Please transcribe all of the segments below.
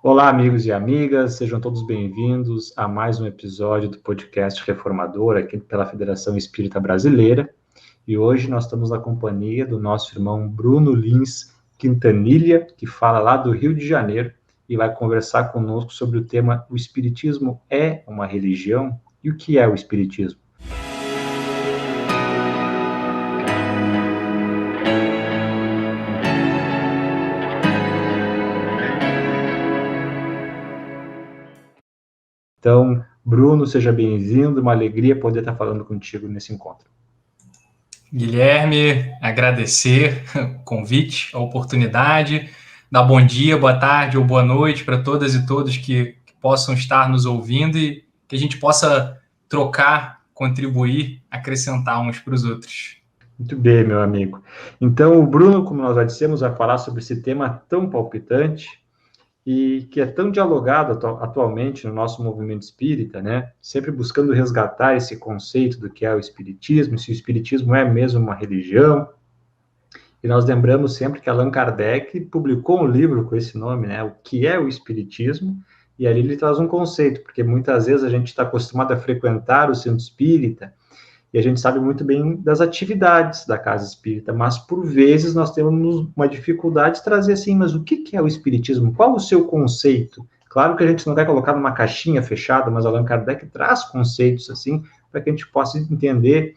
Olá, amigos e amigas, sejam todos bem-vindos a mais um episódio do podcast Reformador, aqui pela Federação Espírita Brasileira. E hoje nós estamos na companhia do nosso irmão Bruno Lins Quintanilha, que fala lá do Rio de Janeiro, e vai conversar conosco sobre o tema: o Espiritismo é uma religião? E o que é o Espiritismo? Então, Bruno, seja bem-vindo, uma alegria poder estar falando contigo nesse encontro. Guilherme, agradecer o convite, a oportunidade, dar bom dia, boa tarde ou boa noite para todas e todos que possam estar nos ouvindo e que a gente possa trocar, contribuir, acrescentar uns para os outros. Muito bem, meu amigo. Então, o Bruno, como nós já dissemos, vai falar sobre esse tema tão palpitante e que é tão dialogado atualmente no nosso movimento espírita, né? Sempre buscando resgatar esse conceito do que é o espiritismo, se o espiritismo é mesmo uma religião. E nós lembramos sempre que Allan Kardec publicou um livro com esse nome, né? O que é o espiritismo? E ali ele traz um conceito, porque muitas vezes a gente está acostumado a frequentar o centro espírita e a gente sabe muito bem das atividades da casa espírita, mas por vezes nós temos uma dificuldade de trazer assim, mas o que é o espiritismo? Qual o seu conceito? Claro que a gente não vai colocar numa caixinha fechada, mas Allan Kardec traz conceitos assim, para que a gente possa entender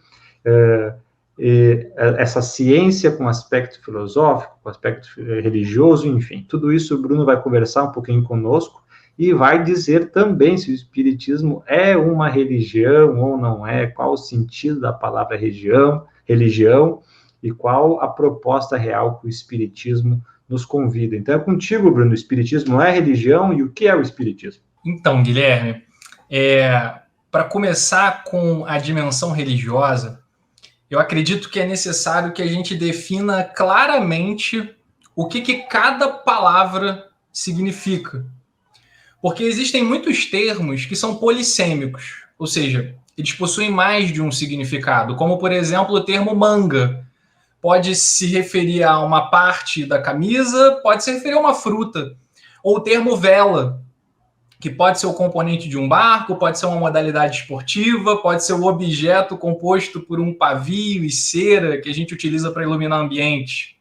essa ciência com aspecto filosófico, com aspecto religioso, enfim. Tudo isso o Bruno vai conversar um pouquinho conosco, e vai dizer também se o espiritismo é uma religião ou não é, qual o sentido da palavra religião e qual a proposta real que o espiritismo nos convida. Então é contigo, Bruno, o espiritismo é religião e o que é o espiritismo? Então, Guilherme, para começar com a dimensão religiosa, eu acredito que é necessário que a gente defina claramente o que cada palavra significa. Porque existem muitos termos que são polissêmicos, ou seja, eles possuem mais de um significado, como, por exemplo, o termo manga. Pode se referir a uma parte da camisa, pode se referir a uma fruta. Ou o termo vela, que pode ser o componente de um barco, pode ser uma modalidade esportiva, pode ser o objeto composto por um pavio e cera que a gente utiliza para iluminar o ambiente.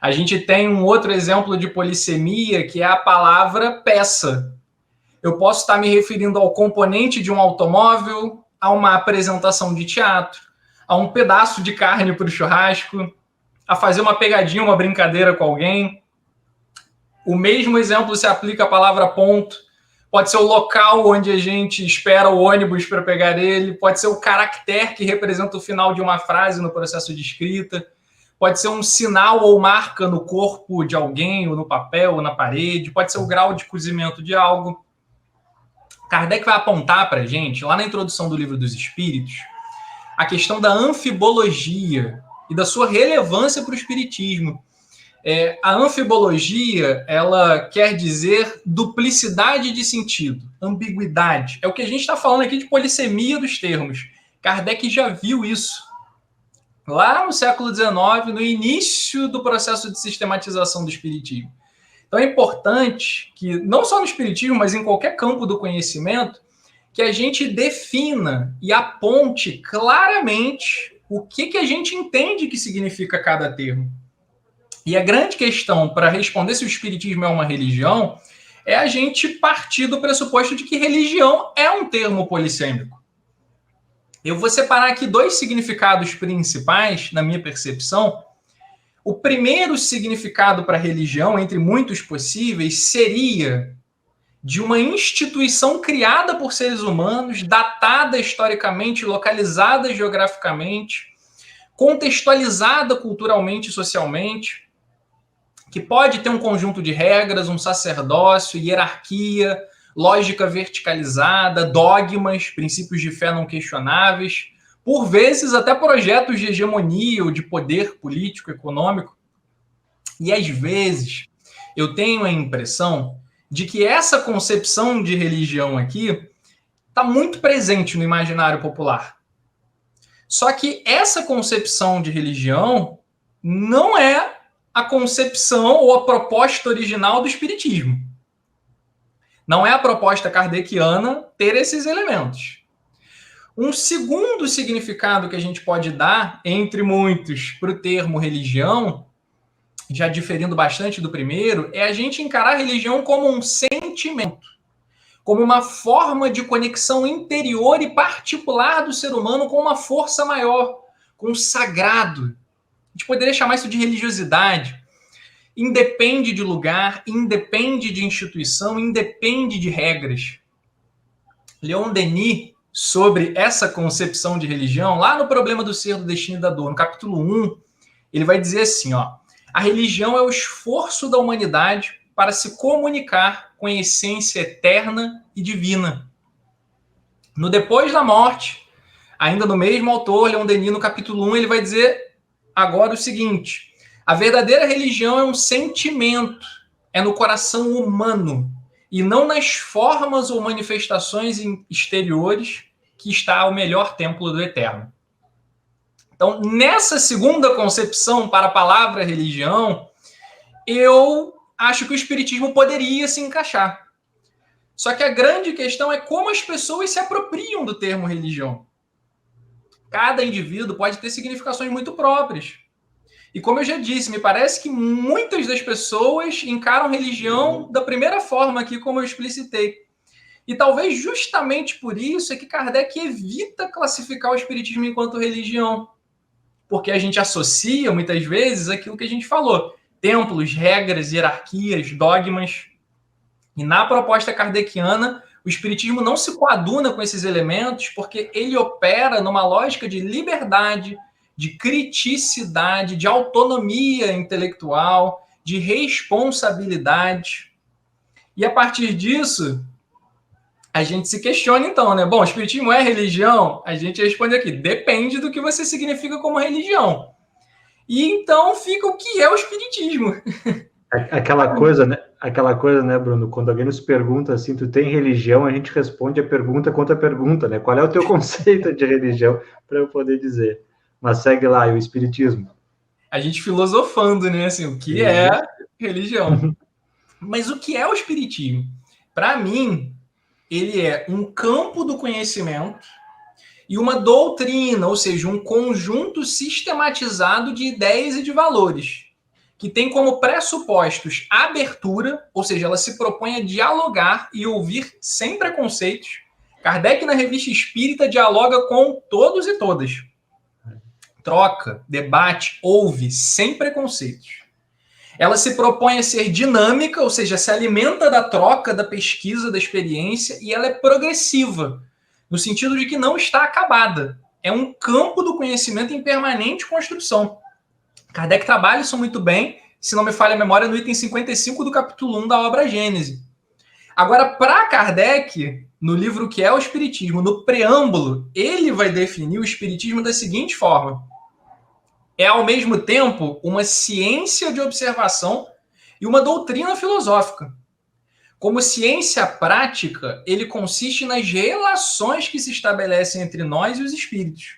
A gente tem um outro exemplo de polissemia, que é a palavra peça. Eu posso estar me referindo ao componente de um automóvel, a uma apresentação de teatro, a um pedaço de carne para o churrasco, a fazer uma pegadinha, uma brincadeira com alguém. O mesmo exemplo se aplica à palavra ponto. Pode ser o local onde a gente espera o ônibus para pegar ele, pode ser o caractere que representa o final de uma frase no processo de escrita, pode ser um sinal ou marca no corpo de alguém, ou no papel, ou na parede, pode ser o grau de cozimento de algo. Kardec vai apontar para a gente, lá na introdução do Livro dos Espíritos, a questão da anfibologia e da sua relevância para o espiritismo. A anfibologia, ela quer dizer duplicidade de sentido, ambiguidade. É o que a gente está falando aqui de polissemia dos termos. Kardec já viu isso. Lá no século XIX, no início do processo de sistematização do espiritismo. Então é importante que, não só no espiritismo, mas em qualquer campo do conhecimento, que a gente defina e aponte claramente o que a gente entende que significa cada termo. E a grande questão para responder se o espiritismo é uma religião é a gente partir do pressuposto de que religião é um termo polissêmico. Eu vou separar aqui dois significados principais, na minha percepção. O primeiro significado para religião, entre muitos possíveis, seria de uma instituição criada por seres humanos, datada historicamente, localizada geograficamente, contextualizada culturalmente e socialmente, que pode ter um conjunto de regras, um sacerdócio, hierarquia, lógica verticalizada, dogmas, princípios de fé não questionáveis, por vezes até projetos de hegemonia ou de poder político, econômico. E às vezes eu tenho a impressão de que essa concepção de religião aqui está muito presente no imaginário popular. Só que essa concepção de religião não é a concepção ou a proposta original do espiritismo. Não é a proposta kardeciana ter esses elementos. Um segundo significado que a gente pode dar, entre muitos, para o termo religião, já diferindo bastante do primeiro, é a gente encarar a religião como um sentimento, como uma forma de conexão interior e particular do ser humano com uma força maior, com o sagrado. A gente poderia chamar isso de religiosidade. Independe de lugar, independe de instituição, independe de regras. Leon Denis, sobre essa concepção de religião, lá no Problema do Ser, do Destino e da Dor, no capítulo 1, ele vai dizer assim, ó, a religião é o esforço da humanidade para se comunicar com a essência eterna e divina. No Depois da Morte, ainda no mesmo autor, Leon Denis, no capítulo 1, ele vai dizer agora o seguinte, a verdadeira religião é um sentimento, é no coração humano, e não nas formas ou manifestações exteriores que está o melhor templo do Eterno. Então, nessa segunda concepção para a palavra religião, eu acho que o Espiritismo poderia se encaixar. Só que a grande questão é como as pessoas se apropriam do termo religião. Cada indivíduo pode ter significações muito próprias. E como eu já disse, me parece que muitas das pessoas encaram religião da primeira forma aqui, como eu explicitei. E talvez justamente por isso é que Kardec evita classificar o Espiritismo enquanto religião. Porque a gente associa, muitas vezes, aquilo que a gente falou. Templos, regras, hierarquias, dogmas. E na proposta kardeciana, o Espiritismo não se coaduna com esses elementos porque ele opera numa lógica de liberdade, de criticidade, de autonomia intelectual, de responsabilidade. E a partir disso, a gente se questiona então, né? Bom, o Espiritismo é religião? A gente responde aqui, depende do que você significa como religião. E então fica o que é o Espiritismo. Aquela coisa, né, Bruno? Quando alguém nos pergunta assim, tu tem religião, a gente responde a pergunta contra a pergunta, né? Qual é o teu conceito de religião, para eu poder dizer. Mas segue lá, e o Espiritismo. A gente filosofando, né? Assim, o que é religião? Mas o que é o Espiritismo? Para mim, ele é um campo do conhecimento e uma doutrina, ou seja, um conjunto sistematizado de ideias e de valores, que tem como pressupostos a abertura, ou seja, ela se propõe a dialogar e ouvir sem preconceitos. Kardec, na Revista Espírita, dialoga com todos e todas. Troca, debate, ouve, sem preconceitos. Ela se propõe a ser dinâmica, ou seja, se alimenta da troca, da pesquisa, da experiência, e ela é progressiva, no sentido de que não está acabada. É um campo do conhecimento em permanente construção. Kardec trabalha isso muito bem, se não me falha a memória, no item 55 do capítulo 1 da obra Gênese. Agora, para Kardec, no livro que é o Espiritismo, no preâmbulo, ele vai definir o Espiritismo da seguinte forma. É, ao mesmo tempo, uma ciência de observação e uma doutrina filosófica. Como ciência prática, ele consiste nas relações que se estabelecem entre nós e os espíritos.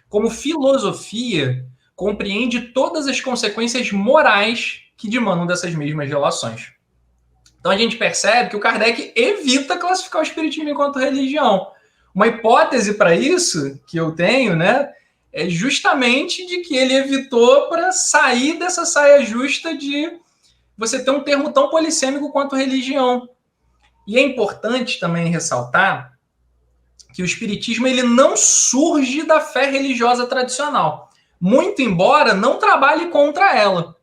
Como filosofia, compreende todas as consequências morais que demandam dessas mesmas relações. Então a gente percebe que o Kardec evita classificar o espiritismo enquanto religião. Uma hipótese para isso que eu tenho, né, é justamente de que ele evitou para sair dessa saia justa de você ter um termo tão polissêmico quanto religião. E é importante também ressaltar que o espiritismo ele não surge da fé religiosa tradicional, muito embora não trabalhe contra ela.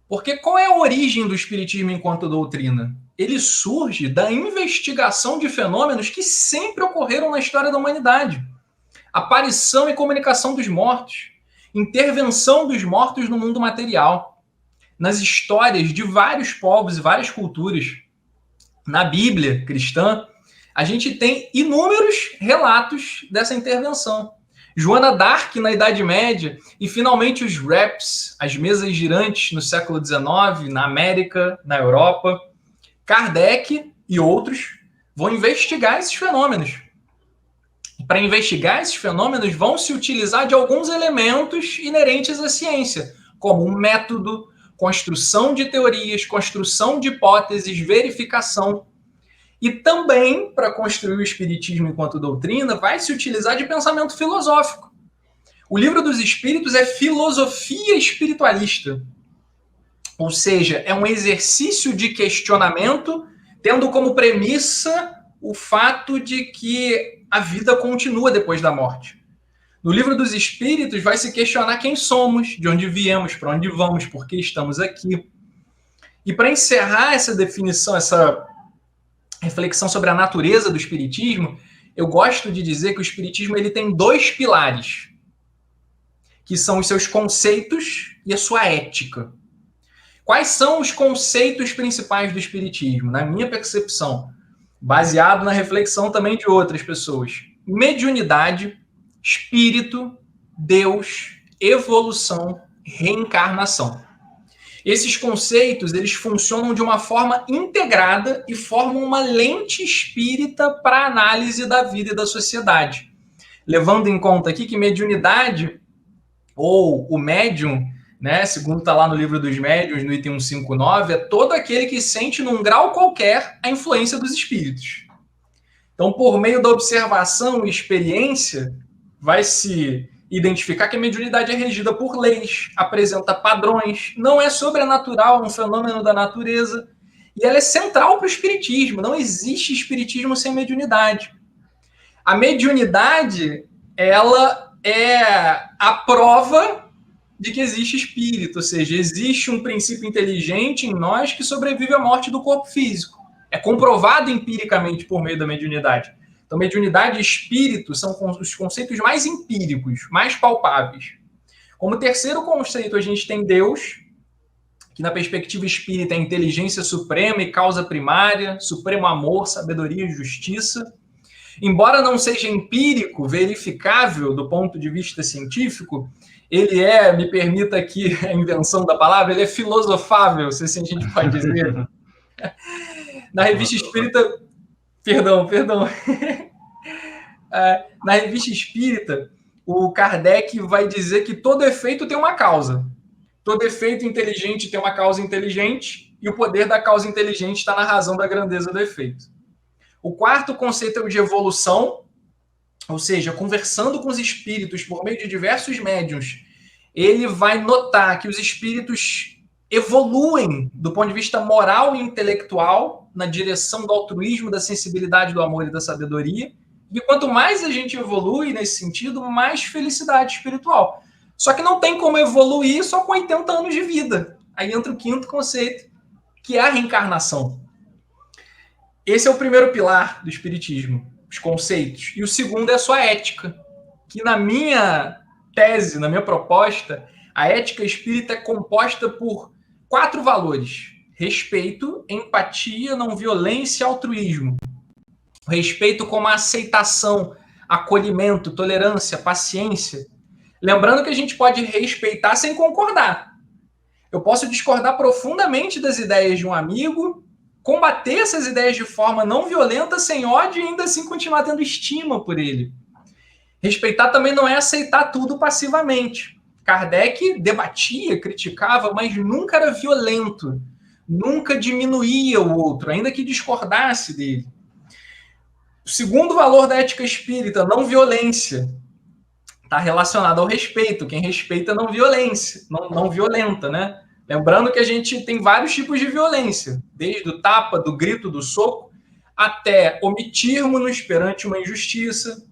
Porque qual é a origem do espiritismo enquanto doutrina? Ele surge da investigação de fenômenos que sempre ocorreram na história da humanidade. Aparição e comunicação dos mortos, intervenção dos mortos no mundo material, nas histórias de vários povos e várias culturas. Na Bíblia cristã, a gente tem inúmeros relatos dessa intervenção. Joana d'Arc na Idade Média e, finalmente, os raps, as mesas girantes no século XIX, na América, na Europa. Kardec e outros vão investigar esses fenômenos. Para investigar esses fenômenos, vão se utilizar de alguns elementos inerentes à ciência, como um método, construção de teorias, construção de hipóteses, verificação. E também, para construir o espiritismo enquanto doutrina, vai se utilizar de pensamento filosófico. O Livro dos Espíritos é filosofia espiritualista. Ou seja, é um exercício de questionamento, tendo como premissa o fato de que a vida continua depois da morte. No Livro dos Espíritos vai se questionar quem somos, de onde viemos, para onde vamos, por que estamos aqui. E para encerrar essa definição, essa reflexão sobre a natureza do espiritismo, eu gosto de dizer que o espiritismo ele tem 2 pilares, que são os seus conceitos e a sua ética. Quais são os conceitos principais do espiritismo? Na minha percepção, baseado na reflexão também de outras pessoas: mediunidade, espírito, Deus, evolução, reencarnação. Esses conceitos, eles funcionam de uma forma integrada e formam uma lente espírita para a análise da vida e da sociedade. Levando em conta aqui que mediunidade, ou o médium, né, segundo está lá no Livro dos Médiuns, no item 159, é todo aquele que sente num grau qualquer a influência dos espíritos. Então, por meio da observação e experiência, vai se identificar que a mediunidade é regida por leis, apresenta padrões, não é sobrenatural, é um fenômeno da natureza, e ela é central para o espiritismo. Não existe espiritismo sem mediunidade. A mediunidade, ela é a prova de que existe espírito, ou seja, existe um princípio inteligente em nós que sobrevive à morte do corpo físico. É comprovado empiricamente por meio da mediunidade. Então, mediunidade e espírito são os conceitos mais empíricos, mais palpáveis. Como terceiro conceito, a gente tem Deus, que na perspectiva espírita é inteligência suprema e causa primária, supremo amor, sabedoria e justiça. Embora não seja empírico, verificável do ponto de vista científico, ele é, me permita aqui a invenção da palavra, ele é filosofável, se assim a gente pode dizer. Na Revista Espírita... Perdão. Na Revista Espírita, o Kardec vai dizer que todo efeito tem uma causa. Todo efeito inteligente tem uma causa inteligente, e o poder da causa inteligente está na razão da grandeza do efeito. O quarto conceito é o de evolução, ou seja, conversando com os espíritos por meio de diversos médiuns, ele vai notar que os espíritos evoluem do ponto de vista moral e intelectual na direção do altruísmo, da sensibilidade, do amor e da sabedoria. E quanto mais a gente evolui nesse sentido, mais felicidade espiritual. Só que não tem como evoluir só com 80 anos de vida. Aí entra o quinto conceito, que é a reencarnação. Esse é o primeiro pilar do espiritismo, os conceitos. E o segundo é a sua ética, que na minha tese, na minha proposta, a ética espírita é composta por 4 valores: respeito, empatia, não violência e altruísmo. O respeito como a aceitação, acolhimento, tolerância, paciência. Lembrando que a gente pode respeitar sem concordar. Eu posso discordar profundamente das ideias de um amigo, combater essas ideias de forma não violenta, sem ódio, e ainda assim continuar tendo estima por ele. Respeitar também não é aceitar tudo passivamente. Kardec debatia, criticava, mas nunca era violento, nunca diminuía o outro, ainda que discordasse dele. O segundo valor da ética espírita, não violência, está relacionado ao respeito. Quem respeita não violência, não violenta, né? Lembrando que a gente tem vários tipos de violência, desde o tapa, do grito, do soco, até omitirmos-nos perante uma injustiça,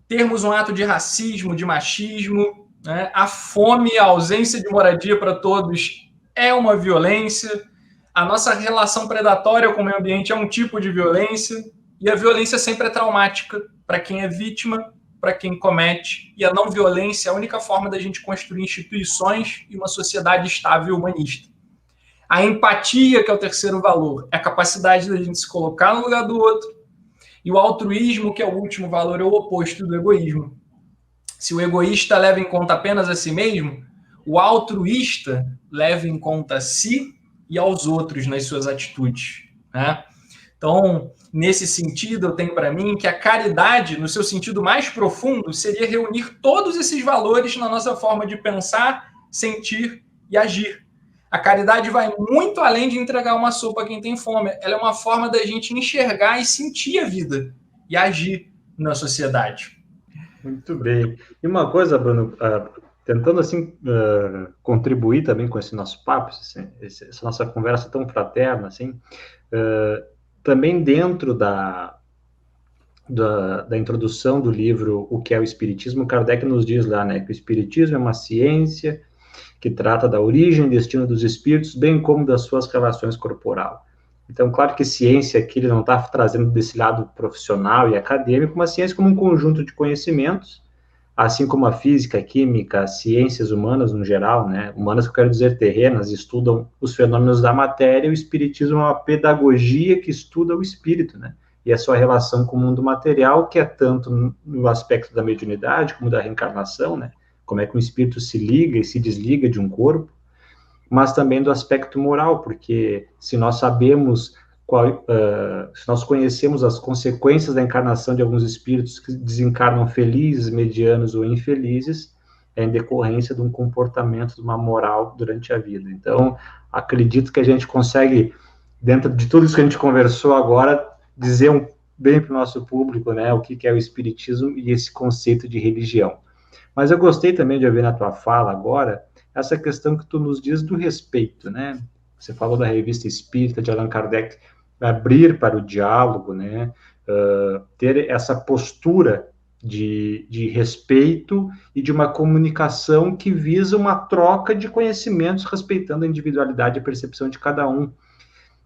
termos um ato de racismo, de machismo, né? A fome, a ausência de moradia para todos é uma violência, a nossa relação predatória com o meio ambiente é um tipo de violência, e a violência sempre é traumática para quem é vítima, para quem comete, e a não violência é a única forma da gente construir instituições e uma sociedade estável e humanista. A empatia, que é o terceiro valor, é a capacidade da gente se colocar no lugar do outro, e o altruísmo, que é o último valor, é o oposto do egoísmo. Se o egoísta leva em conta apenas a si mesmo, o altruísta leva em conta a si e aos outros nas suas atitudes, né? Então, nesse sentido, eu tenho para mim que a caridade, no seu sentido mais profundo, seria reunir todos esses valores na nossa forma de pensar, sentir e agir. A caridade vai muito além de entregar uma sopa a quem tem fome. Ela é uma forma da gente enxergar e sentir a vida e agir na sociedade. Muito bem. E uma coisa, Bruno, tentando assim contribuir também com esse nosso papo, essa nossa conversa tão fraterna, assim, também dentro da introdução do livro O que é o Espiritismo, Kardec nos diz lá, né, que o Espiritismo é uma ciência que trata da origem e destino dos espíritos, bem como das suas relações corporais. Então, claro que ciência aqui ele não está trazendo desse lado profissional e acadêmico, mas ciência como um conjunto de conhecimentos, assim como a física, a química, as ciências humanas no geral, né? Humanas que eu quero dizer terrenas, estudam os fenômenos da matéria, e o espiritismo é uma pedagogia que estuda o espírito, né? E a sua relação com o mundo material, que é tanto no aspecto da mediunidade como da reencarnação, né? Como é que o espírito se liga e se desliga de um corpo, mas também do aspecto moral, porque se nós sabemos, se nós conhecemos as consequências da encarnação de alguns espíritos que desencarnam felizes, medianos ou infelizes, é em decorrência de um comportamento, de uma moral durante a vida. Então, acredito que a gente consegue, dentro de tudo isso que a gente conversou agora, dizer bem para o nosso público, né, o que é o espiritismo e esse conceito de religião. Mas eu gostei também de ouvir na tua fala agora essa questão que tu nos diz do respeito, né? Você falou da Revista Espírita de Allan Kardec, abrir para o diálogo, né? Ter essa postura de respeito e de uma comunicação que visa uma troca de conhecimentos, respeitando a individualidade e a percepção de cada um.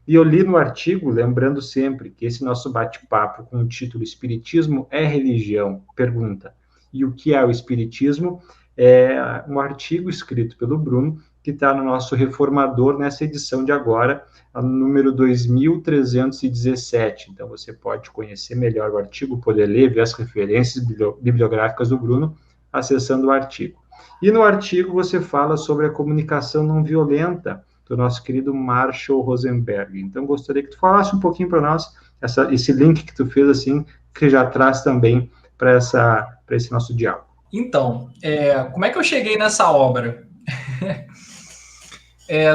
E eu li no artigo, lembrando sempre que esse nosso bate-papo com o título Espiritismo é religião? Pergunta. E o que é o Espiritismo? É um artigo escrito pelo Bruno, que está no nosso Reformador, nessa edição de agora, a número 2317. Então, você pode conhecer melhor o artigo, poder ler, ver as referências bibliográficas do Bruno, acessando o artigo. E no artigo você fala sobre a comunicação não violenta, do nosso querido Marshall Rosenberg. Então, gostaria que tu falasse um pouquinho para nós, esse link que tu fez, assim, que já traz também para esse nosso diálogo. Então, como é que eu cheguei nessa obra?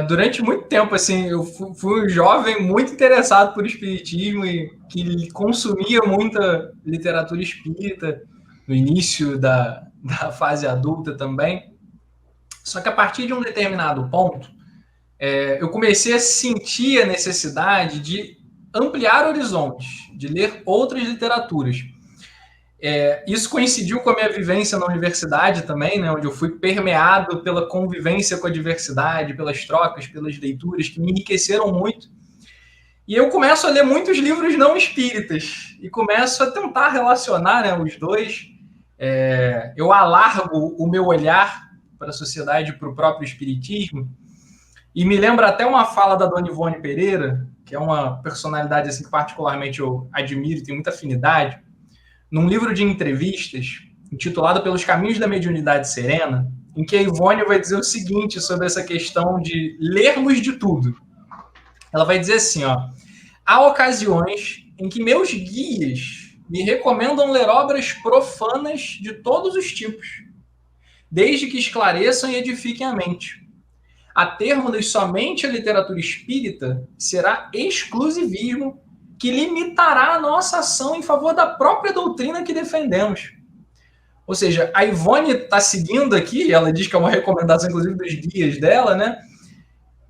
Durante muito tempo, assim, eu fui um jovem muito interessado por espiritismo e que consumia muita literatura espírita no início da fase adulta também. Só que a partir de um determinado ponto, eu comecei a sentir a necessidade de ampliar horizontes, de ler outras literaturas. Isso coincidiu com a minha vivência na universidade também, né, onde eu fui permeado pela convivência com a diversidade, pelas trocas, pelas leituras, que me enriqueceram muito. E eu começo a ler muitos livros não espíritas e começo a tentar relacionar, né, os dois. Eu alargo o meu olhar para a sociedade, para o próprio espiritismo, e me lembra até uma fala da Dona Ivone Pereira, que é uma personalidade assim, que particularmente eu admiro e tenho muita afinidade, num livro de entrevistas, intitulado Pelos Caminhos da Mediunidade Serena, em que a Ivone vai dizer o seguinte sobre essa questão de lermos de tudo. Ela vai dizer assim, há ocasiões em que meus guias me recomendam ler obras profanas de todos os tipos, desde que esclareçam e edifiquem a mente. A termos somente a literatura espírita, será exclusivismo que limitará a nossa ação em favor da própria doutrina que defendemos. Ou seja, a Ivone está seguindo aqui, ela diz que é uma recomendação, inclusive, dos guias dela, né?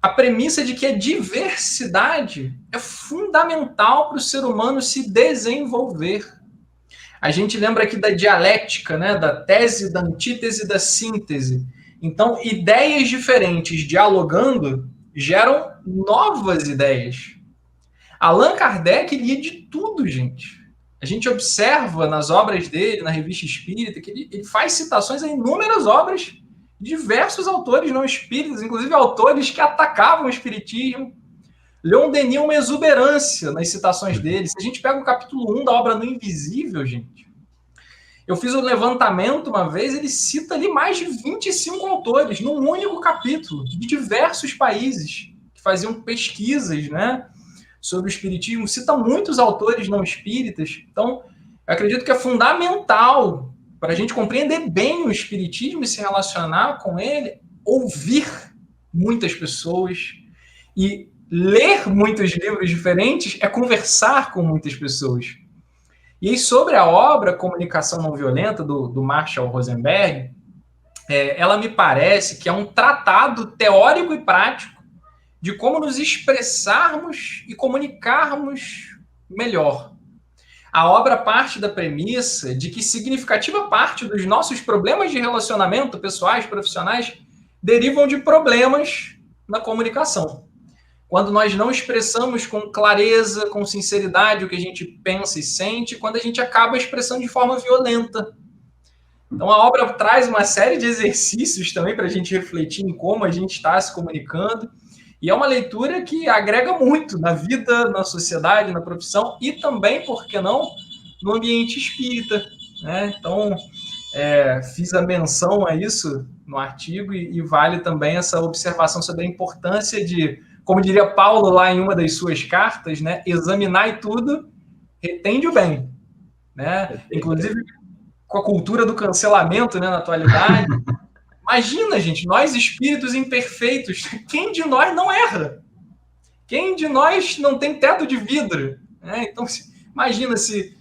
A premissa de que a diversidade é fundamental para o ser humano se desenvolver. A gente lembra aqui da dialética, né? Da tese, da antítese, da síntese. Então, ideias diferentes dialogando geram novas ideias. Allan Kardec lia de tudo, gente. A gente observa nas obras dele, na Revista Espírita, que ele faz citações a inúmeras obras de diversos autores não espíritas, inclusive autores que atacavam o espiritismo. Leon Denis é uma exuberância nas citações dele. Se a gente pega o capítulo 1 da obra No Invisível, gente, eu fiz um levantamento uma vez, ele cita ali mais de 25 autores num único capítulo, de diversos países, que faziam pesquisas, né, sobre o espiritismo, cita muitos autores não espíritas. Então, eu acredito que é fundamental para a gente compreender bem o espiritismo e se relacionar com ele, ouvir muitas pessoas, e ler muitos livros diferentes é conversar com muitas pessoas. E sobre a obra Comunicação Não Violenta, do Marshall Rosenberg, ela me parece que é um tratado teórico e prático de como nos expressarmos e comunicarmos melhor. A obra parte da premissa de que significativa parte dos nossos problemas de relacionamento, pessoais, profissionais, derivam de problemas na comunicação. Quando nós não expressamos com clareza, com sinceridade o que a gente pensa e sente, quando a gente acaba expressando de forma violenta. Então, a obra traz uma série de exercícios também para a gente refletir em como a gente está se comunicando. E é uma leitura que agrega muito na vida, na sociedade, na profissão e também, por que não, no ambiente espírita, né? Então, fiz a menção a isso no artigo e vale também essa observação sobre a importância de, como diria Paulo lá em uma das suas cartas, né? Examinai tudo, retende o bem, né? Inclusive com a cultura do cancelamento, né, na atualidade. Imagina, gente, nós espíritos imperfeitos, quem de nós não erra? Quem de nós não tem teto de vidro? Então, imagina se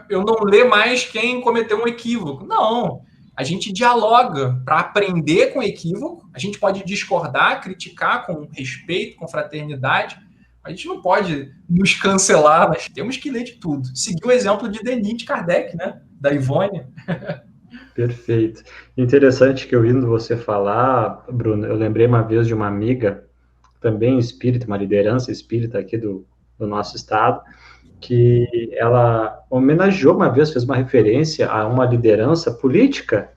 eu não ler mais quem cometeu um equívoco. Não, a gente dialoga para aprender com o equívoco, a gente pode discordar, criticar com respeito, com fraternidade, a gente não pode nos cancelar, mas temos que ler de tudo. Seguir o exemplo de Denis, de Kardec, né? Da Ivone. Perfeito. Interessante que ouvindo você falar, Bruno, eu lembrei uma vez de uma amiga, também espírita, uma liderança espírita aqui do nosso estado, que ela homenageou uma vez, fez uma referência a uma liderança política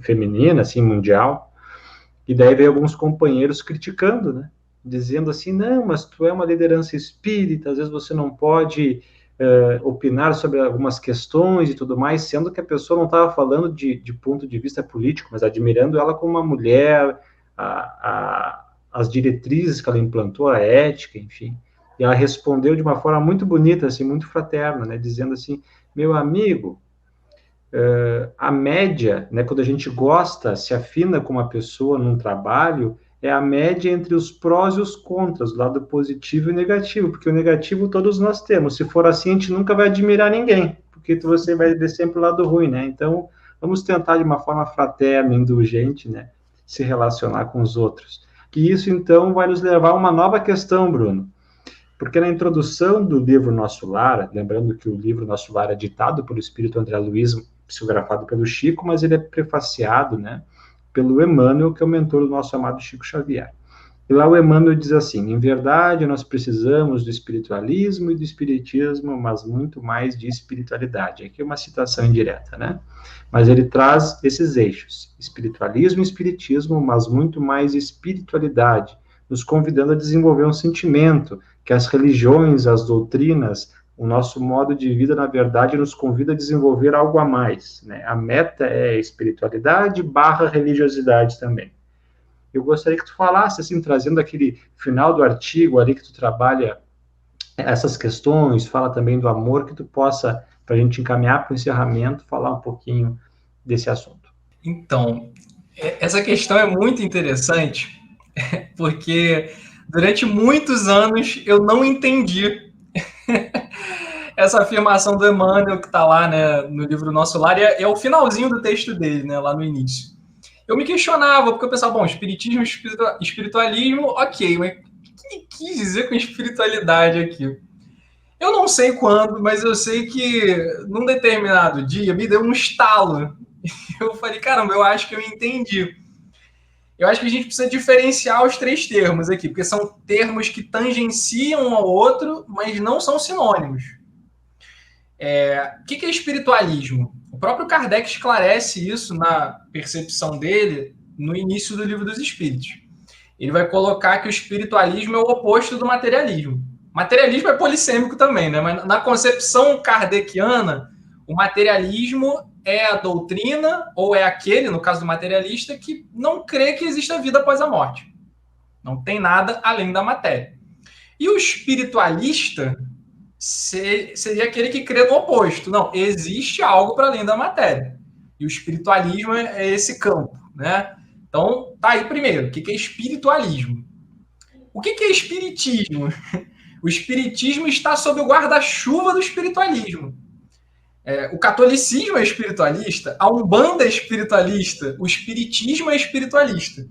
feminina, assim, mundial, e daí veio alguns companheiros criticando, né? Dizendo assim, não, mas tu é uma liderança espírita, às vezes você não pode opinar sobre algumas questões e tudo mais, sendo que a pessoa não estava falando de ponto de vista político, mas admirando ela como uma mulher, as diretrizes que ela implantou, a ética, enfim. E ela respondeu de uma forma muito bonita, assim, muito fraterna, né, dizendo assim, meu amigo, a média, né, quando a gente gosta, se afina com uma pessoa num trabalho, é a média entre os prós e os contras, o lado positivo e negativo, porque o negativo todos nós temos. Se for assim, a gente nunca vai admirar ninguém, porque você vai ver sempre o lado ruim, né? Então, vamos tentar de uma forma fraterna, indulgente, né, se relacionar com os outros. E isso, então, vai nos levar a uma nova questão, Bruno, porque na introdução do livro Nosso Lar, lembrando que o livro Nosso Lar é ditado pelo Espírito André Luiz, psicografado pelo Chico, mas ele é prefaciado, né, pelo Emmanuel, que é o mentor do nosso amado Chico Xavier. E lá o Emmanuel diz assim, em verdade, nós precisamos do espiritualismo e do espiritismo, mas muito mais de espiritualidade. Aqui é uma citação indireta, né? Mas ele traz esses eixos, espiritualismo e espiritismo, mas muito mais espiritualidade, nos convidando a desenvolver um sentimento que as religiões, as doutrinas, o nosso modo de vida, na verdade, nos convida a desenvolver algo a mais, né? A meta é espiritualidade / religiosidade também. Eu gostaria que tu falasse, assim, trazendo aquele final do artigo ali que tu trabalha essas questões, fala também do amor, que tu possa, para a gente encaminhar para o encerramento, falar um pouquinho desse assunto. Então, essa questão é muito interessante, porque durante muitos anos eu não entendi essa afirmação do Emmanuel que está lá, né, no livro Nosso Lar, é o finalzinho do texto dele, né, lá no início. Eu me questionava, porque eu pensava, bom, espiritismo, espiritualismo, ok, mas o que ele quis dizer com espiritualidade aqui? Eu não sei quando, mas eu sei que num determinado dia me deu um estalo. Eu falei, caramba, eu acho que eu entendi. Eu acho que a gente precisa diferenciar os três termos aqui, porque são termos que tangenciam um ao outro, mas não são sinônimos. O que é espiritualismo? O próprio Kardec esclarece isso na percepção dele no início do Livro dos Espíritos. Ele vai colocar que o espiritualismo é o oposto do materialismo. O materialismo é polissêmico também, né? Mas na concepção kardeciana, o materialismo é a doutrina, ou é aquele, no caso do materialista, que não crê que exista vida após a morte. Não tem nada além da matéria. E o espiritualista seria aquele que crê no oposto. Não, existe algo para além da matéria. E o espiritualismo é esse campo, né? Então, tá aí primeiro, o que é espiritualismo? O que é espiritismo? O espiritismo está sob o guarda-chuva do espiritualismo. O catolicismo é espiritualista, a Umbanda é espiritualista, o espiritismo é espiritualista.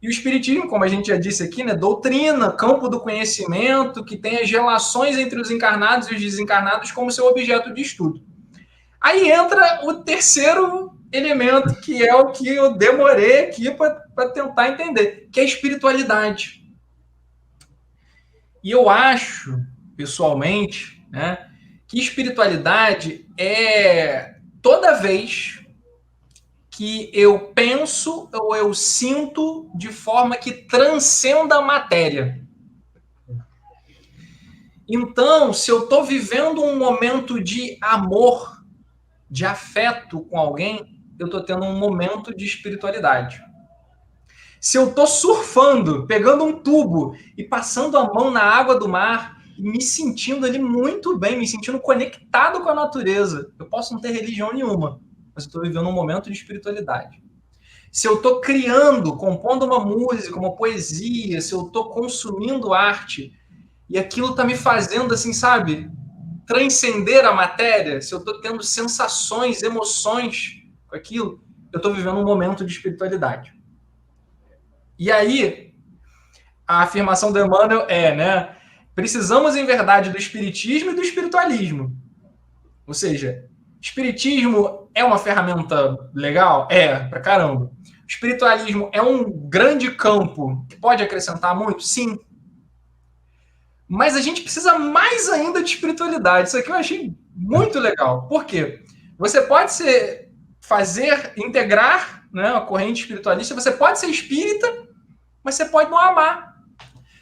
E o espiritismo, como a gente já disse aqui, né, doutrina, campo do conhecimento, que tem as relações entre os encarnados e os desencarnados como seu objeto de estudo. Aí entra o terceiro elemento, que é o que eu demorei aqui para tentar entender, que é a espiritualidade. E eu acho, pessoalmente, né, que espiritualidade é toda vez que eu penso ou eu sinto de forma que transcenda a matéria. Então, se eu estou vivendo um momento de amor, de afeto com alguém, eu estou tendo um momento de espiritualidade. Se eu estou surfando, pegando um tubo e passando a mão na água do mar, me sentindo ali muito bem, me sentindo conectado com a natureza, eu posso não ter religião nenhuma, mas eu estou vivendo um momento de espiritualidade. Se eu estou criando, compondo uma música, uma poesia, se eu estou consumindo arte, e aquilo está me fazendo, assim, sabe, transcender a matéria, se eu estou tendo sensações, emoções com aquilo, eu estou vivendo um momento de espiritualidade. E aí, a afirmação do Emmanuel é, né, precisamos, em verdade, do espiritismo e do espiritualismo. Ou seja, espiritismo é uma ferramenta legal? É, pra caramba. O espiritualismo é um grande campo que pode acrescentar muito? Sim. Mas a gente precisa mais ainda de espiritualidade. Isso aqui eu achei muito legal. Por quê? Você pode integrar, né, a corrente espiritualista, você pode ser espírita, mas você pode não amar.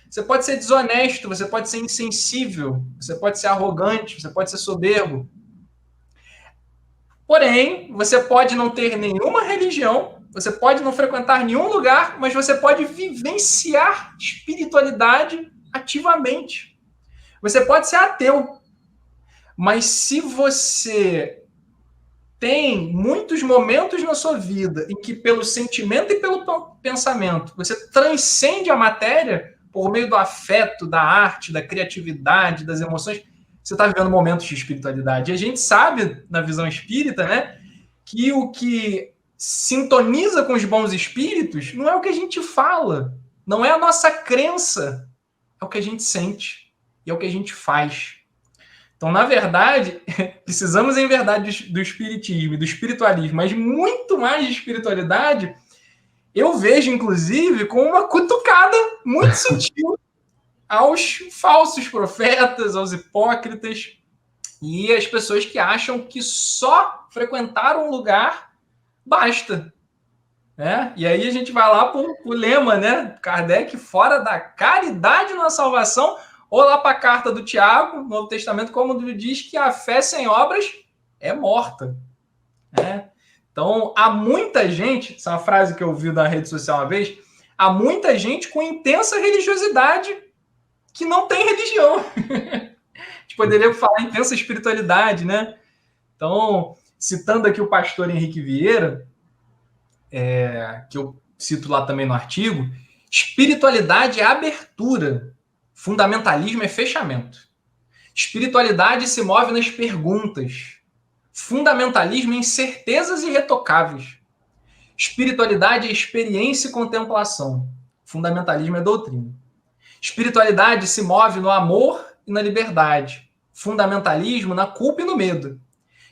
Você pode ser desonesto, você pode ser insensível, você pode ser arrogante, você pode ser soberbo. Porém, você pode não ter nenhuma religião, você pode não frequentar nenhum lugar, mas você pode vivenciar espiritualidade ativamente. Você pode ser ateu, mas se você tem muitos momentos na sua vida em que, pelo sentimento e pelo pensamento, você transcende a matéria por meio do afeto, da arte, da criatividade, das emoções, você está vivendo momentos de espiritualidade. E a gente sabe, na visão espírita, né, que o que sintoniza com os bons espíritos não é o que a gente fala, não é a nossa crença, é o que a gente sente e é o que a gente faz. Então, na verdade, precisamos, em verdade, do espiritismo e do espiritualismo, mas muito mais de espiritualidade, eu vejo, inclusive, com uma cutucada muito sutil aos falsos profetas, aos hipócritas e às pessoas que acham que só frequentar um lugar basta. Né? E aí a gente vai lá para o lema, né? Kardec, fora da caridade na salvação, ou lá para a carta do Tiago, no Novo Testamento, como diz que a fé sem obras é morta. Né? Então, há muita gente, essa é uma frase que eu ouvi na rede social uma vez, há muita gente com intensa religiosidade que não tem religião. A gente poderia falar intensa espiritualidade, né? Então, citando aqui o pastor Henrique Vieira, que eu cito lá também no artigo, espiritualidade é abertura, fundamentalismo é fechamento. Espiritualidade se move nas perguntas, fundamentalismo em certezas irretocáveis. Espiritualidade é experiência e contemplação, fundamentalismo é doutrina. Espiritualidade se move no amor e na liberdade, fundamentalismo na culpa e no medo.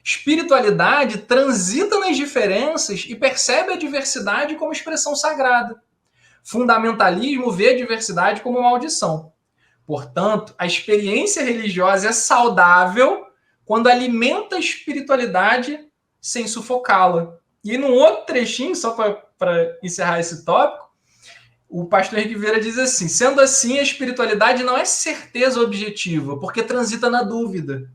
Espiritualidade transita nas diferenças e percebe a diversidade como expressão sagrada. Fundamentalismo vê a diversidade como maldição. Portanto, a experiência religiosa é saudável quando alimenta a espiritualidade sem sufocá-la. E num outro trechinho, só para encerrar esse tópico, o pastor Henrique Vieira diz assim: sendo assim, a espiritualidade não é certeza objetiva, porque transita na dúvida.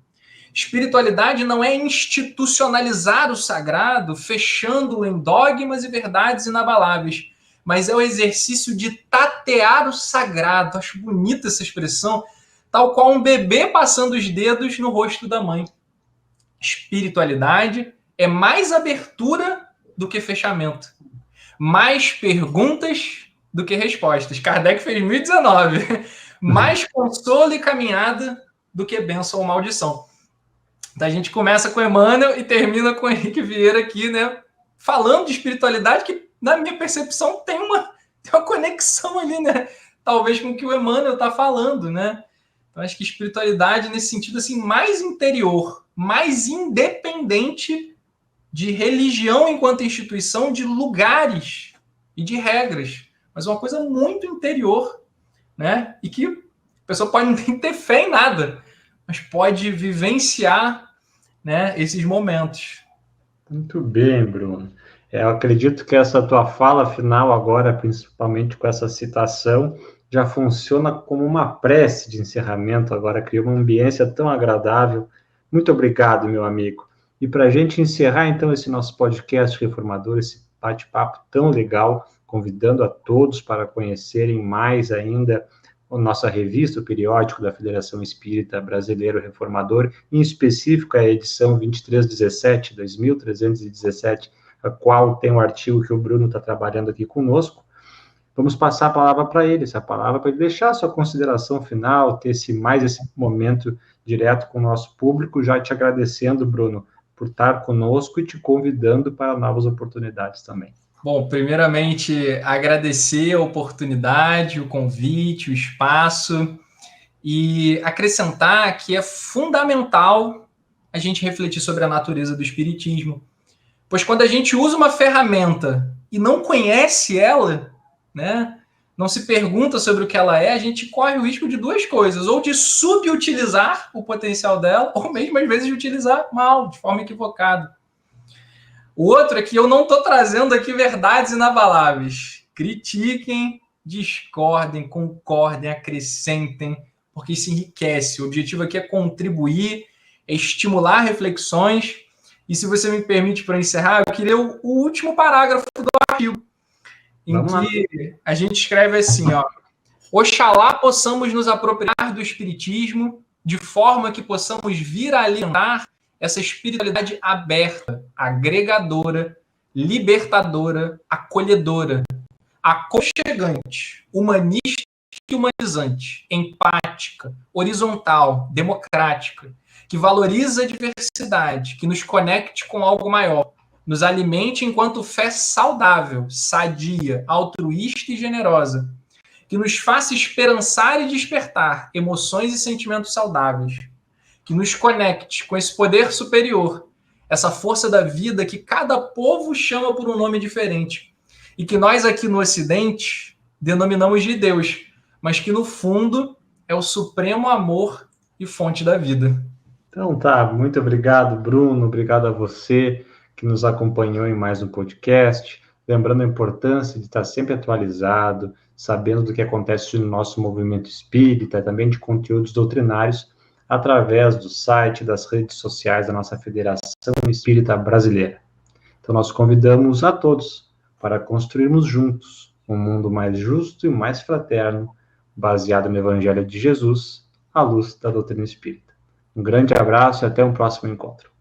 Espiritualidade não é institucionalizar o sagrado, fechando-o em dogmas e verdades inabaláveis, mas é o exercício de tatear o sagrado. Acho bonita essa expressão, tal qual um bebê passando os dedos no rosto da mãe. Espiritualidade é mais abertura do que fechamento. mais perguntas do que respostas. Kardec fez 1019. Mais consolo e caminhada do que bênção ou maldição. Então a gente começa com Emmanuel e termina com Henrique Vieira aqui, né? Falando de espiritualidade, que na minha percepção tem uma conexão ali, né? Talvez com o que o Emmanuel está falando, né? Então acho que espiritualidade nesse sentido assim mais interior, mais independente de religião enquanto instituição, de lugares e de regras, mas uma coisa muito interior, né? E que a pessoa pode não ter fé em nada, mas pode vivenciar, né, esses momentos. Muito bem, Bruno. Eu acredito que essa tua fala final agora, principalmente com essa citação, já funciona como uma prece de encerramento, agora criou uma ambiência tão agradável. Muito obrigado, meu amigo. E para a gente encerrar, então, esse nosso podcast Reformador, esse bate-papo tão legal, convidando a todos para conhecerem mais ainda a nossa revista, o periódico da Federação Espírita Brasileiro Reformador, em específico a edição 2317, 2317, a qual tem um artigo que o Bruno está trabalhando aqui conosco. Vamos passar a palavra para ele, essa palavra para ele deixar a sua consideração final, ter esse momento direto com o nosso público, já te agradecendo, Bruno, por estar conosco e te convidando para novas oportunidades também. Bom, primeiramente, agradecer a oportunidade, o convite, o espaço e acrescentar que é fundamental a gente refletir sobre a natureza do espiritismo. Pois quando a gente usa uma ferramenta e não conhece ela, né, não se pergunta sobre o que ela é, a gente corre o risco de duas coisas, ou de subutilizar o potencial dela, ou mesmo às vezes de utilizar mal, de forma equivocada. O outro é que eu não estou trazendo aqui verdades inabaláveis. Critiquem, discordem, concordem, acrescentem, porque isso enriquece. O objetivo aqui é contribuir, é estimular reflexões. E se você me permite, para encerrar, eu queria ler o último parágrafo do artigo, em que a gente escreve assim, ó: Oxalá possamos nos apropriar do espiritismo de forma que possamos vir a alimentar essa espiritualidade aberta, agregadora, libertadora, acolhedora, aconchegante, humanista e humanizante, empática, horizontal, democrática, que valoriza a diversidade, que nos conecte com algo maior, nos alimente enquanto fé saudável, sadia, altruísta e generosa, que nos faça esperançar e despertar emoções e sentimentos saudáveis, que nos conecte com esse poder superior, essa força da vida que cada povo chama por um nome diferente, e que nós aqui no Ocidente denominamos de Deus, mas que no fundo é o supremo amor e fonte da vida. Então tá, muito obrigado, Bruno, obrigado a você que nos acompanhou em mais um podcast, lembrando a importância de estar sempre atualizado, sabendo do que acontece no nosso movimento espírita, também de conteúdos doutrinários, através do site, das redes sociais da nossa Federação Espírita Brasileira. Então nós convidamos a todos para construirmos juntos um mundo mais justo e mais fraterno, baseado no Evangelho de Jesus, à luz da doutrina espírita. Um grande abraço e até um próximo encontro.